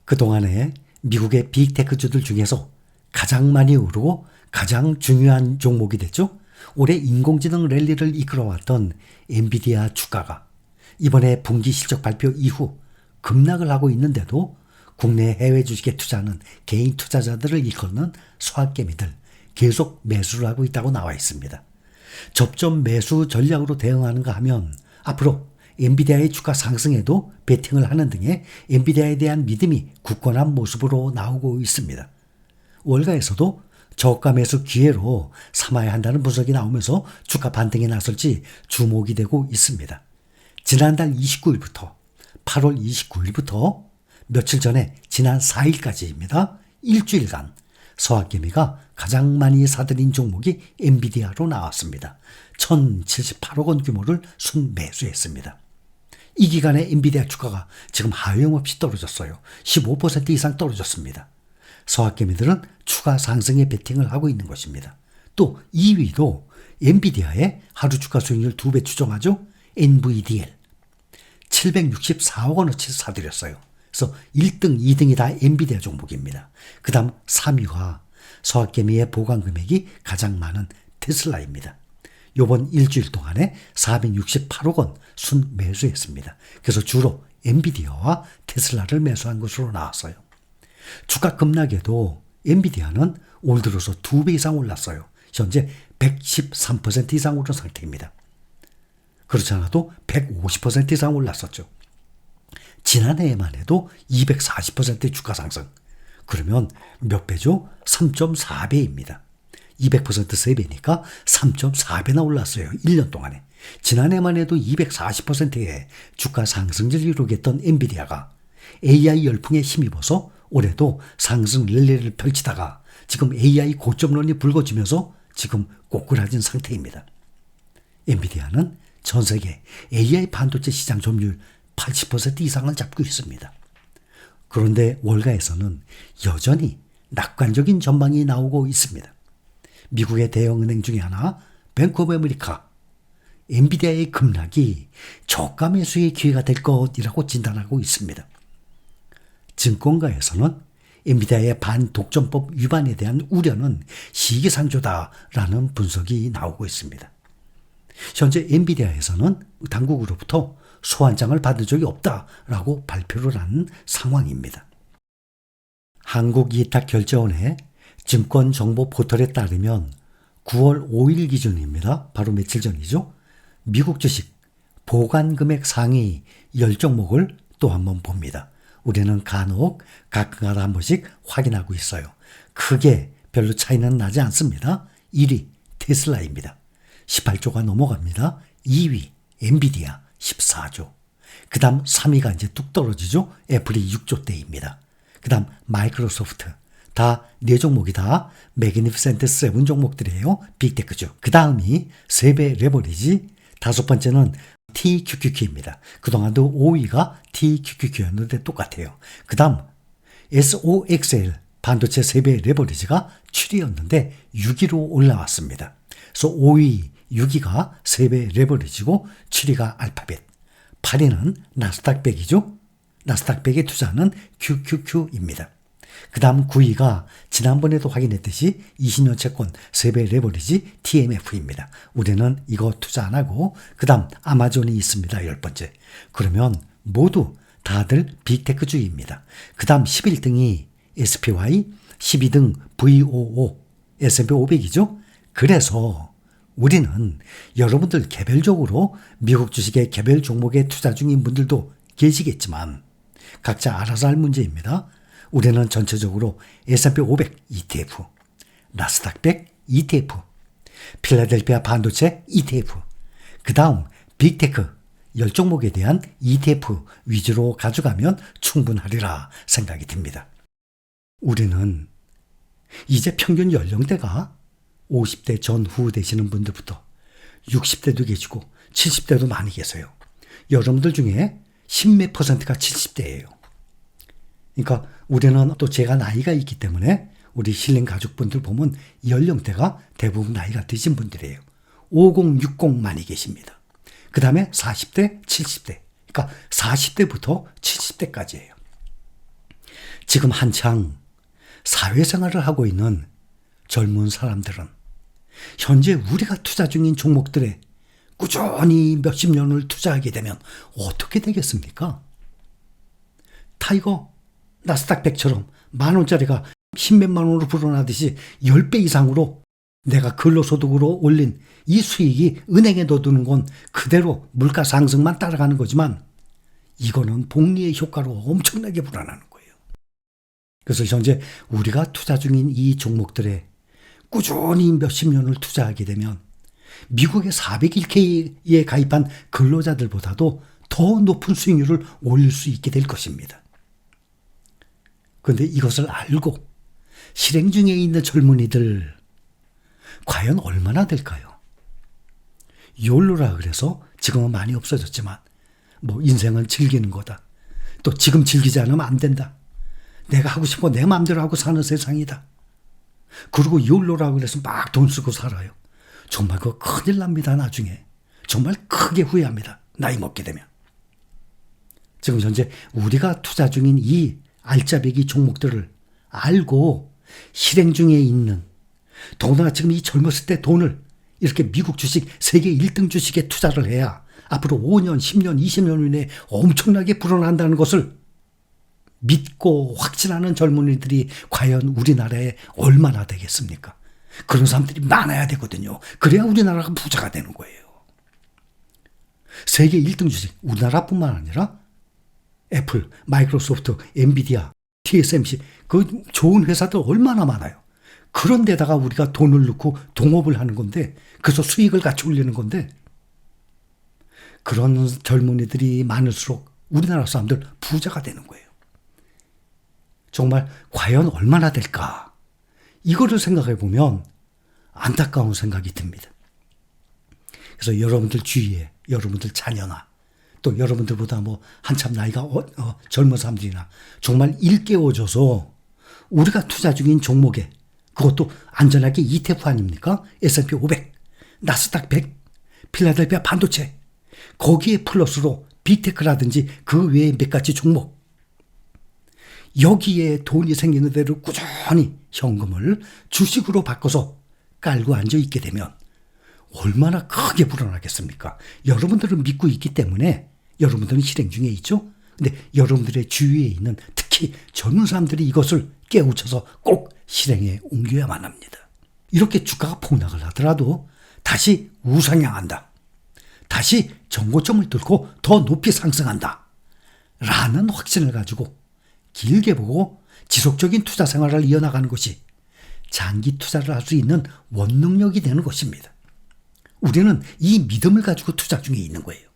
그동안에 미국의 빅테크주들 중에서 가장 많이 오르고 가장 중요한 종목이 됐죠. 올해 인공지능 랠리를 이끌어왔던 엔비디아 주가가 이번에 분기 실적 발표 이후 급락을 하고 있는데도 국내 해외 주식에 투자하는 개인 투자자들을 이끄는 소확개미들 계속 매수를 하고 있다고 나와 있습니다. 접점 매수 전략으로 대응하는가 하면 앞으로 엔비디아의 주가 상승에도 베팅을 하는 등의 엔비디아에 대한 믿음이 굳건한 모습으로 나오고 있습니다. 월가에서도 저가 매수 기회로 삼아야 한다는 분석이 나오면서 주가 반등에 나설지 주목이 되고 있습니다. 지난달 29일부터 8월 29일부터 며칠 전에 지난 4일까지입니다. 일주일간 서학개미가 가장 많이 사들인 종목이 엔비디아로 나왔습니다. 1,078억 원 규모를 순매수했습니다. 이 기간에 엔비디아 주가가 지금 하염없이 떨어졌어요. 15% 이상 떨어졌습니다. 서학개미들은 추가 상승에 베팅을 하고 있는 것입니다. 또 2위도 엔비디아의 하루 주가 수익률 2배 추정하죠. NVDL 764억 원어치 사들였어요. 그래서 1등, 2등이 다 엔비디아 종목입니다. 그 다음 3위가 서학개미의 보관 금액이 가장 많은 테슬라입니다. 이번 일주일 동안에 468억 원 순매수했습니다. 그래서 주로 엔비디아와 테슬라를 매수한 것으로 나왔어요. 주가 급락에도 엔비디아는 올 들어서 2배 이상 올랐어요. 현재 113% 이상 오른 상태입니다. 그렇지 않아도 150% 이상 올랐었죠. 지난해에만 해도 240%의 주가 상승. 그러면 몇 배죠? 3.4배입니다. 200% 3배니까 3.4배나 올랐어요. 1년 동안에. 지난해만 해도 240%의 주가 상승을 이루겠던 엔비디아가 AI 열풍에 힘입어서 올해도 상승 랠리를 펼치다가 지금 AI 고점론이 불거지면서 지금 꼬꾸라진 상태입니다. 엔비디아는 전 세계 AI 반도체 시장 점유율 80% 이상을 잡고 있습니다. 그런데 월가에서는 여전히 낙관적인 전망이 나오고 있습니다. 미국의 대형은행 중에 하나 뱅크 오브 아메리카 엔비디아의 급락이 저가 매수의 기회가 될 것이라고 진단하고 있습니다. 증권가에서는 엔비디아의 반독점법 위반에 대한 우려는 시기상조다라는 분석이 나오고 있습니다. 현재 엔비디아에서는 당국으로부터 소환장을 받은 적이 없다라고 발표를 하는 상황입니다. 한국이탁결제원의 증권정보 포털에 따르면 9월 5일 기준입니다. 바로 며칠 전이죠. 미국 주식 보관금액 상위 10종목을 또 한번 봅니다. 우리는 간혹 가끔가다 한 번씩 확인하고 있어요. 크게 별로 차이는 나지 않습니다. 1위 테슬라입니다. 18조가 넘어갑니다. 2위 엔비디아 14조. 그 다음 3위가 이제 뚝 떨어지죠. 애플이 6조대입니다. 그 다음 마이크로소프트. 다 4종목이 다 매그니피센트 7 종목들이에요. 빅테크죠. 그 다음이 3배 레버리지. 5번째는 TQQQ입니다. 그동안도 5위가 TQQQ였는데 똑같아요. 그 다음 SOXL 반도체 3배 레버리지가 7위였는데 6위로 올라왔습니다. 그래서 5위, 6위가 3배 레버리지고 7위가 알파벳, 8위는 나스닥 100이죠. 나스닥 100에 투자하는 QQQ입니다. 그 다음 9위가 지난번에도 확인했듯이 20년 채권 3배 레버리지 TMF입니다. 우리는 이거 투자 안 하고 그 다음 아마존이 있습니다. 10번째. 그러면 모두 다들 빅테크주의입니다. 그 다음 11등이 SPY, 12등 VOO, S&P 500이죠. 그래서 우리는 여러분들 개별적으로 미국 주식의 개별 종목에 투자 중인 분들도 계시겠지만 각자 알아서 할 문제입니다. 우리는 전체적으로 S&P 500 ETF, 나스닥 100 ETF, 필라델피아 반도체 ETF, 그 다음 빅테크 10종목에 대한 ETF 위주로 가져가면 충분하리라 생각이 듭니다. 우리는 이제 평균 연령대가 50대 전후 되시는 분들부터 60대도 계시고 70대도 많이 계세요. 여러분들 중에 10몇 %가 70대예요. 그러니까 우리는 또 제가 나이가 있기 때문에 우리 실린 가족분들 보면 연령대가 대부분 나이가 드신 분들이에요. 50, 60 많이 계십니다. 그 다음에 40대, 70대. 그러니까 40대부터 70대까지예요. 지금 한창 사회생활을 하고 있는 젊은 사람들은 현재 우리가 투자 중인 종목들에 꾸준히 몇십 년을 투자하게 되면 어떻게 되겠습니까? 타이거 나스닥 100처럼 만원짜리가 십몇만 원으로 불어나듯이 10배 이상으로 내가 근로소득으로 올린 이 수익이 은행에 넣어두는 건 그대로 물가 상승만 따라가는 거지만 이거는 복리의 효과로 엄청나게 불어나는 거예요. 그래서 현재 우리가 투자 중인 이 종목들에 꾸준히 몇십 년을 투자하게 되면 미국의 401k에 가입한 근로자들보다도 더 높은 수익률을 올릴 수 있게 될 것입니다. 그런데 이것을 알고 실행 중에 있는 젊은이들 과연 얼마나 될까요? 욜로라 그래서 지금은 많이 없어졌지만 인생은 즐기는 거다. 또 지금 즐기지 않으면 안 된다. 내가 하고 싶어 내 마음대로 하고 사는 세상이다. 그리고 욜로라 그래서 막 돈 쓰고 살아요. 정말 그거 큰일 납니다. 나중에. 정말 크게 후회합니다. 나이 먹게 되면. 지금 현재 우리가 투자 중인 이 알짜배기 종목들을 알고 실행 중에 있는 더구나 지금 이 젊었을 때 돈을 이렇게 미국 주식 세계 1등 주식에 투자를 해야 앞으로 5년, 10년, 20년 이내에 엄청나게 불어난다는 것을 믿고 확신하는 젊은이들이 과연 우리나라에 얼마나 되겠습니까? 그런 사람들이 많아야 되거든요. 그래야 우리나라가 부자가 되는 거예요. 세계 1등 주식, 우리나라뿐만 아니라 애플, 마이크로소프트, 엔비디아, TSMC 그 좋은 회사들 얼마나 많아요. 그런 데다가 우리가 돈을 넣고 동업을 하는 건데 그래서 수익을 같이 올리는 건데 그런 젊은이들이 많을수록 우리나라 사람들 부자가 되는 거예요. 정말 과연 얼마나 될까? 이거를 생각해 보면 안타까운 생각이 듭니다. 그래서 여러분들 주위에 여러분들 자녀나 또 여러분들보다 한참 나이가 젊은 사람들이나 정말 일깨워줘서 우리가 투자 중인 종목에 그것도 안전하게 ETF 아닙니까? S&P 500, 나스닥 100, 필라델피아 반도체 거기에 플러스로 빅테크라든지 그 외에 몇 가지 종목 여기에 돈이 생기는 대로 꾸준히 현금을 주식으로 바꿔서 깔고 앉아 있게 되면 얼마나 크게 불어나겠습니까? 여러분들은 믿고 있기 때문에 여러분들은 실행 중에 있죠. 근데 여러분들의 주위에 있는 특히 젊은 사람들이 이것을 깨우쳐서 꼭 실행에 옮겨야만 합니다. 이렇게 주가가 폭락을 하더라도 다시 우상향한다. 다시 정고점을 뚫고 더 높이 상승한다. 라는 확신을 가지고 길게 보고 지속적인 투자 생활을 이어나가는 것이 장기 투자를 할 수 있는 원능력이 되는 것입니다. 우리는 이 믿음을 가지고 투자 중에 있는 거예요.